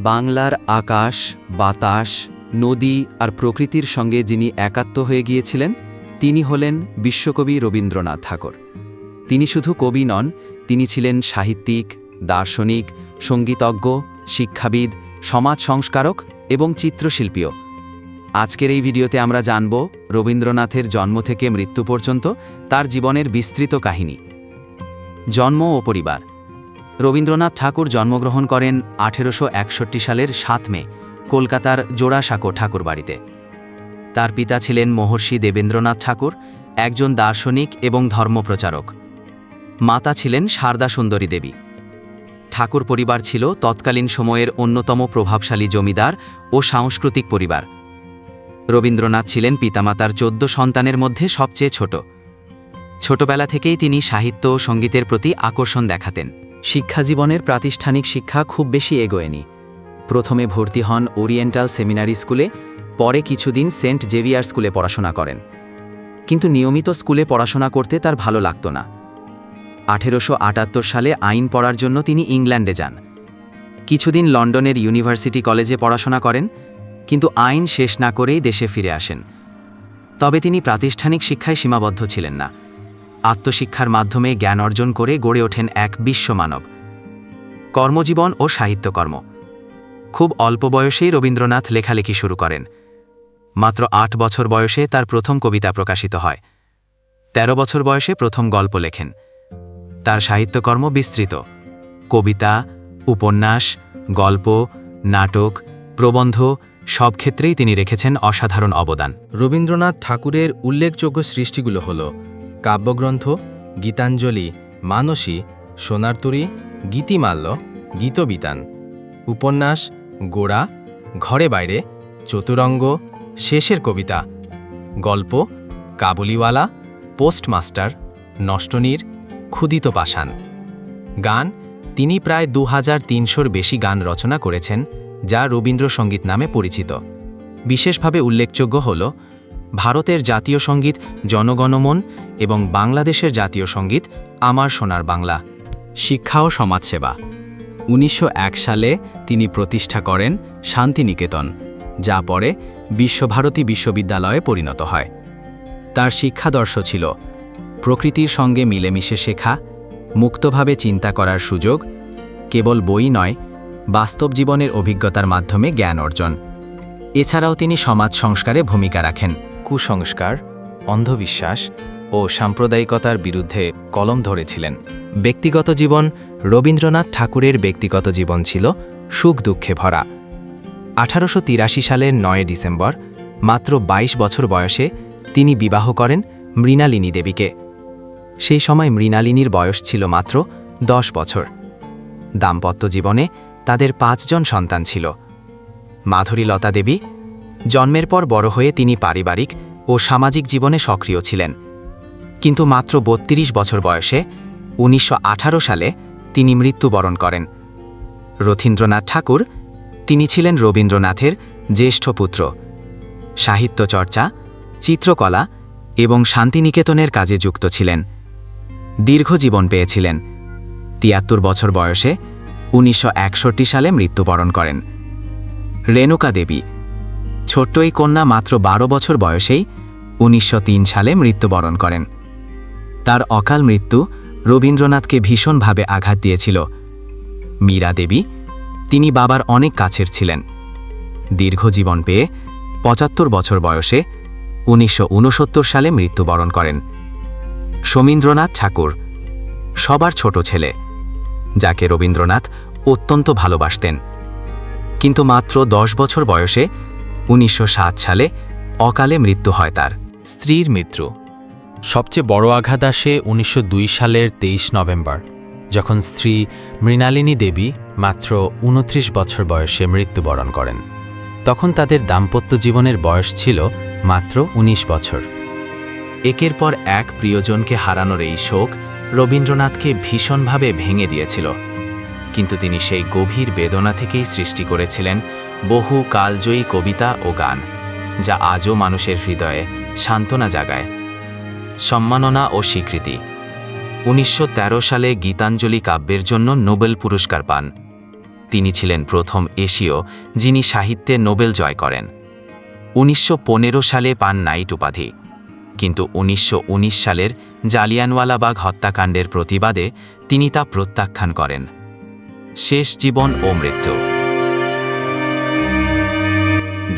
বাংলার আকাশ, বাতাস, নদী আর প্রকৃতির সঙ্গে যিনি একাত্ম হয়ে গিয়েছিলেন, তিনি হলেন বিশ্বকবি রবীন্দ্রনাথ ঠাকুর। তিনি শুধু কবি নন, তিনি ছিলেন সাহিত্যিক, দার্শনিক, সঙ্গীতজ্ঞ, শিক্ষাবিদ, সমাজ সংস্কারক এবং চিত্রশিল্পীও। আজকের এই ভিডিওতে আমরা জানব রবীন্দ্রনাথের জন্ম থেকে মৃত্যু পর্যন্ত তার জীবনের বিস্তৃত কাহিনী। জন্ম ও পরিবার। রবীন্দ্রনাথ ঠাকুর জন্মগ্রহণ করেন 1861 সালের 7 মে কলকাতার জোড়াসাঁকো ঠাকুরবাড়িতে। তার পিতা ছিলেন মহর্ষি দেবেন্দ্রনাথ ঠাকুর, একজন দার্শনিক এবং ধর্মপ্রচারক। মাতা ছিলেন সারদা সুন্দরী দেবী। ঠাকুর পরিবার ছিল তৎকালীন সময়ের অন্যতম প্রভাবশালী জমিদার ও সাংস্কৃতিক পরিবার। রবীন্দ্রনাথ ছিলেন পিতামাতার 14 সন্তানের মধ্যে সবচেয়ে ছোট। ছোটবেলা থেকেই তিনি সাহিত্য ও সঙ্গীতের প্রতি আকর্ষণ দেখাতেন। শিক্ষাজীবনের প্রাতিষ্ঠানিক শিক্ষা খুব বেশি এগোয়নি। প্রথমে ভর্তি হন ওরিয়েন্টাল সেমিনারি স্কুলে, পরে কিছুদিন সেন্ট জেভিয়ার স্কুলে পড়াশোনা করেন। কিন্তু নিয়মিত স্কুলে পড়াশোনা করতে তার ভালো লাগত না। 1878 সালে আইন পড়ার জন্য তিনি ইংল্যান্ডে যান। কিছুদিন লন্ডনের ইউনিভার্সিটি কলেজে পড়াশোনা করেন, কিন্তু আইন শেষ না করেই দেশে ফিরে আসেন। তবে তিনি প্রাতিষ্ঠানিক শিক্ষায় সীমাবদ্ধ ছিলেন না। আত্মশিক্ষার মাধ্যমে জ্ঞান অর্জন করে গড়ে ওঠেন এক বিশ্বমানব। কর্মজীবন ও সাহিত্যকর্ম। খুব অল্প বয়সেই রবীন্দ্রনাথ লেখালেখি শুরু করেন। মাত্র 8 বছর বয়সে তার প্রথম কবিতা প্রকাশিত হয়। 13 বছর বয়সে প্রথম গল্প লেখেন। তার সাহিত্যকর্ম বিস্তৃত। কবিতা, উপন্যাস, গল্প, নাটক, প্রবন্ধ সব ক্ষেত্রেই তিনি রেখেছেন অসাধারণ অবদান। রবীন্দ্রনাথ ঠাকুরের উল্লেখযোগ্য সৃষ্টিগুলো হল কাব্যগ্রন্থ, গীতাঞ্জলি, মানসী, সোনারতরী, গীতিমাল্য, গীতবিতান, উপন্যাস গোড়া, ঘরে বাইরে, চতুরঙ্গ, শেষের কবিতা, গল্প কাবুলিওয়ালা, পোস্টমাস্টার, নষ্টনীর, ক্ষুদিত পাষাণ। গান তিনি প্রায় 2300-র বেশি গান রচনা করেছেন, যা রবীন্দ্রসঙ্গীত নামে পরিচিত। বিশেষভাবে উল্লেখযোগ্য হল ভারতের জাতীয় সঙ্গীত জনগণমন এবং বাংলাদেশের জাতীয় সঙ্গীত আমার সোনার বাংলা। শিক্ষা ও সমাজসেবা। 1901 সালে তিনি প্রতিষ্ঠা করেন শান্তিনিকেতন, যা পরে বিশ্বভারতী বিশ্ববিদ্যালয়ে পরিণত হয়। তার শিক্ষাদর্শ ছিল প্রকৃতির সঙ্গে মিলেমিশে শেখা, মুক্তভাবে চিন্তা করার সুযোগ, কেবল বই নয়, বাস্তব জীবনের অভিজ্ঞতার মাধ্যমে জ্ঞান অর্জন। এছাড়াও তিনি সমাজ সংস্কারে ভূমিকা রাখেন। কুসংস্কার, অন্ধবিশ্বাস ও সাম্প্রদায়িকতার বিরুদ্ধে কলম ধরেছিলেন। ব্যক্তিগত জীবন। রবীন্দ্রনাথ ঠাকুরের ব্যক্তিগত জীবন ছিল সুখ দুঃখে ভরা। 1883 সালের 9 ডিসেম্বর মাত্র 22 বছর বয়সে তিনি বিবাহ করেন মৃণালিনী দেবীকে। সেই সময় মৃণালিনীর বয়স ছিল মাত্র 10 বছর। দাম্পত্য জীবনে তাদের 5 জন সন্তান ছিল। মাধুরী লতা দেবী। জন্মের পর বড় হয়ে তিনি পারিবারিক ও সামাজিক জীবনে সক্রিয় ছিলেন। কিন্তু মাত্র 32 বছর বয়সে 1918 সালে তিনি মৃত্যুবরণ করেন। রথীন্দ্রনাথ ঠাকুর। তিনি ছিলেন রবীন্দ্রনাথের জ্যেষ্ঠ পুত্র। সাহিত্য চর্চা, চিত্রকলা এবং শান্তিনিকেতনের কাজে যুক্ত ছিলেন। দীর্ঘ জীবন পেয়েছিলেন। 73 বছর বয়সে 1961 সালে মৃত্যুবরণ করেন। রেণুকা দেবী। ছোট্ট এই কন্যা মাত্র 12 বছর বয়সেই 1903 সালে মৃত্যুবরণ করেন। তার অকাল মৃত্যু রবীন্দ্রনাথকে ভীষণভাবে আঘাত দিয়েছিল। মীরা দেবী। তিনি বাবার অনেক কাছের ছিলেন। দীর্ঘ জীবন পেয়ে 75 বছর বয়সে 1969 সালে মৃত্যুবরণ করেন। শমীন্দ্রনাথ ঠাকুর। সবার ছোট ছেলে, যাকে রবীন্দ্রনাথ অত্যন্ত ভালোবাসতেন। কিন্তু মাত্র 10 বছর বয়সে 1907 সালে অকালে মৃত্যু হয় তার। স্ত্রীর মৃত্যু। সবচেয়ে বড় আঘাত আসে 1902 সালের 23 নভেম্বর, যখন স্ত্রী মৃণালিনী দেবী মাত্র 29 বছর বয়সে মৃত্যুবরণ করেন। তখন তাদের দাম্পত্য জীবনের বয়স ছিল মাত্র 19 বছর। একের পর এক প্রিয়জনকে হারানোর এই শোক রবীন্দ্রনাথকে ভীষণভাবে ভেঙে দিয়েছিল। কিন্তু তিনি সেই গভীর বেদনা থেকেই সৃষ্টি করেছিলেন বহু কালজয়ী কবিতা ও গান, যা আজও মানুষের হৃদয়ে সান্ত্বনা জাগায়। সম্মাননা ও স্বীকৃতি। 1913 সালে গীতাঞ্জলি কাব্যের জন্য নোবেল পুরস্কার পান। তিনি ছিলেন প্রথম এশীয় যিনি সাহিত্যে নোবেল জয় করেন। 1915 সালে পান নাইট উপাধি, কিন্তু 1919 সালের জালিয়ানওয়ালাবাগ হত্যাকাণ্ডের প্রতিবাদে তিনি তা প্রত্যাখ্যান করেন। শেষ জীবন ও মৃত্যু।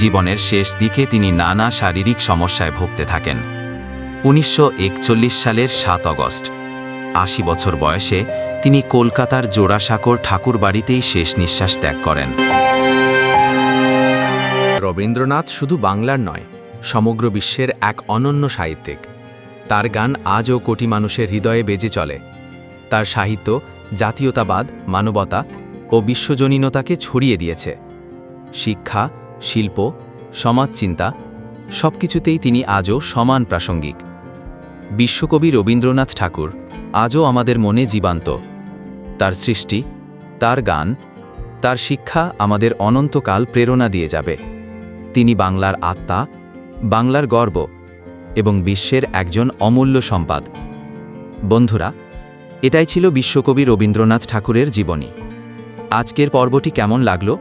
জীবনের শেষ দিকে তিনি নানা শারীরিক সমস্যায় ভুগতে থাকেন। 1941 সালের 7 আগস্ট 80 বছর বয়সে তিনি কলকাতার জোড়াসাঁকোর ঠাকুরবাড়িতেই শেষ নিঃশ্বাস ত্যাগ করেন। রবীন্দ্রনাথ শুধু বাংলার নয়, সমগ্র বিশ্বের এক অনন্য সাহিত্যিক। তার গান আজও কোটি মানুষের হৃদয়ে বেজে চলে। তার সাহিত্য জাতীয়তাবাদ, মানবতা ও বিশ্বজনীনতাকে ছড়িয়ে দিয়েছে। শিক্ষা, শিল্প, সমাজচিন্তা সবকিছুতেই তিনি আজও সমান প্রাসঙ্গিক। বিশ্বকবি রবীন্দ্রনাথ ঠাকুর আজও আমাদের মনে জীবন্ত। তার সৃষ্টি, তার গান, তার শিক্ষা আমাদের অনন্তকাল প্রেরণা দিয়ে যাবে। তিনি বাংলার আত্মা, বাংলার গর্ব এবং বিশ্বের একজন অমূল্য সম্পদ। বন্ধুরা, এটাই ছিল বিশ্বকবি রবীন্দ্রনাথ ঠাকুরের জীবনী। আজকের পর্বটি কেমন লাগলো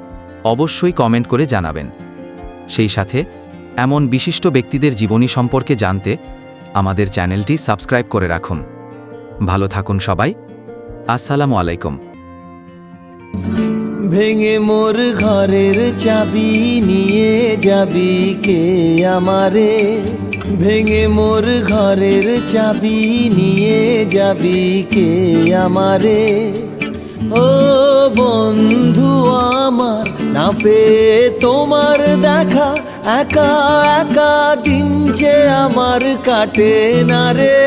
অবশ্যই কমেন্ট করে জানাবেন। সেই সাথে এমন বিশিষ্ট ব্যক্তিদের জীবনী সম্পর্কে জানতে আমাদের চ্যানেলটি সাবস্ক্রাইব করে রাখুন। ভালো থাকুন সবাই। আসসালামু আলাইকুম। ভেঙে মোর ঘরের চাবি নিয়ে যাবি কে আমারে, ভেঙে মোর ঘরের চাবি নিয়ে যাবি কে আমারে। ও বন্ধু আমার, না পেয়ে তোমার দেখা, একা একা দিন যে আমার কাটে না রে।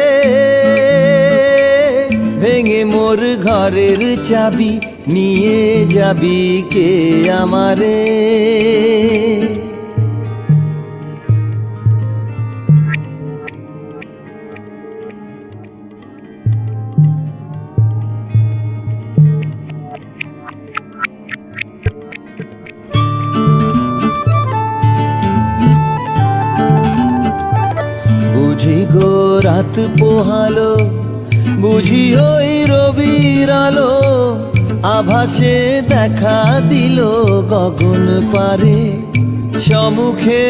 ভেঙে মোর ঘরের চাবি নিয়ে যাবি কে আমারে। বুঝি গো রাত পোহালো, বুঝি ওই রবির আলো, আভাসে দেখা দিল গগন পারে। সম্মুখে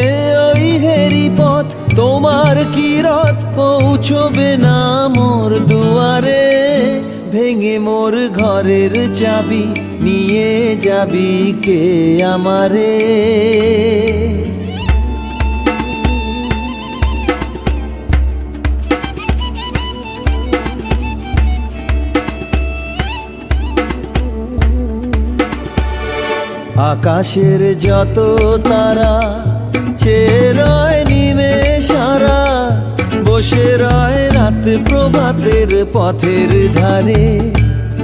ওই হেরি পথ, তোমার কিরত পৌঁছবে না মোর দুয়ারে। ভেঙে মোর ঘরের চাবি নিয়ে যাবি কে আমারে। আকাশের যত তারা চেয়ে রয় নিমেষারা, বসে রয় রাত প্রভাতের পথের ধারে।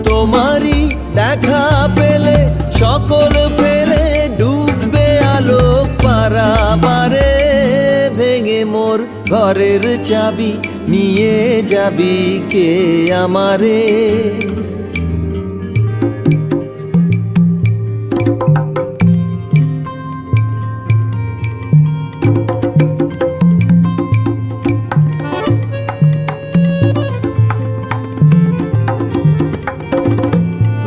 তোমারই দেখা পেলে সকল ফেলে ডুববে আলোক পারাবারে। ভেঙে মোর ঘরের চাবি নিয়ে যাবি কে আমারে।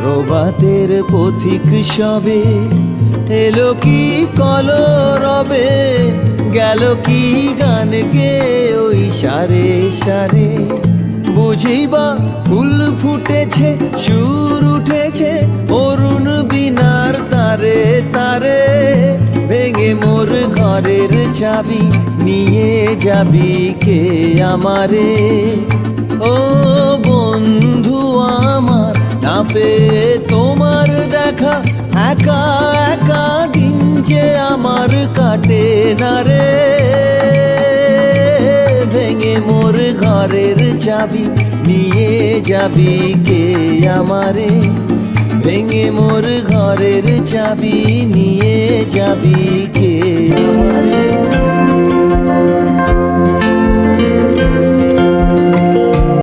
প্রভাতের পথিক সবে এলো কি কলরবে, গেল কি গান গে ওই সারে সারে। বুঝিবা ফুল ফুটেছে, সুর উঠেছে অরুণ বিনার তারে তারে। ভেঙে মোর ঘরের চাবি নিয়ে যাবি কে আমারে। ও বন্ধু আমার, না পেয়ে তোমার দেখা, একা একা দিন যে আমার কাটে না রে। ভেঙে মোর ঘরের চাবি নিয়ে যাবি কে আমারে। ভেঙে মোর ঘরের চাবি নিয়ে যাবি কে আমারে।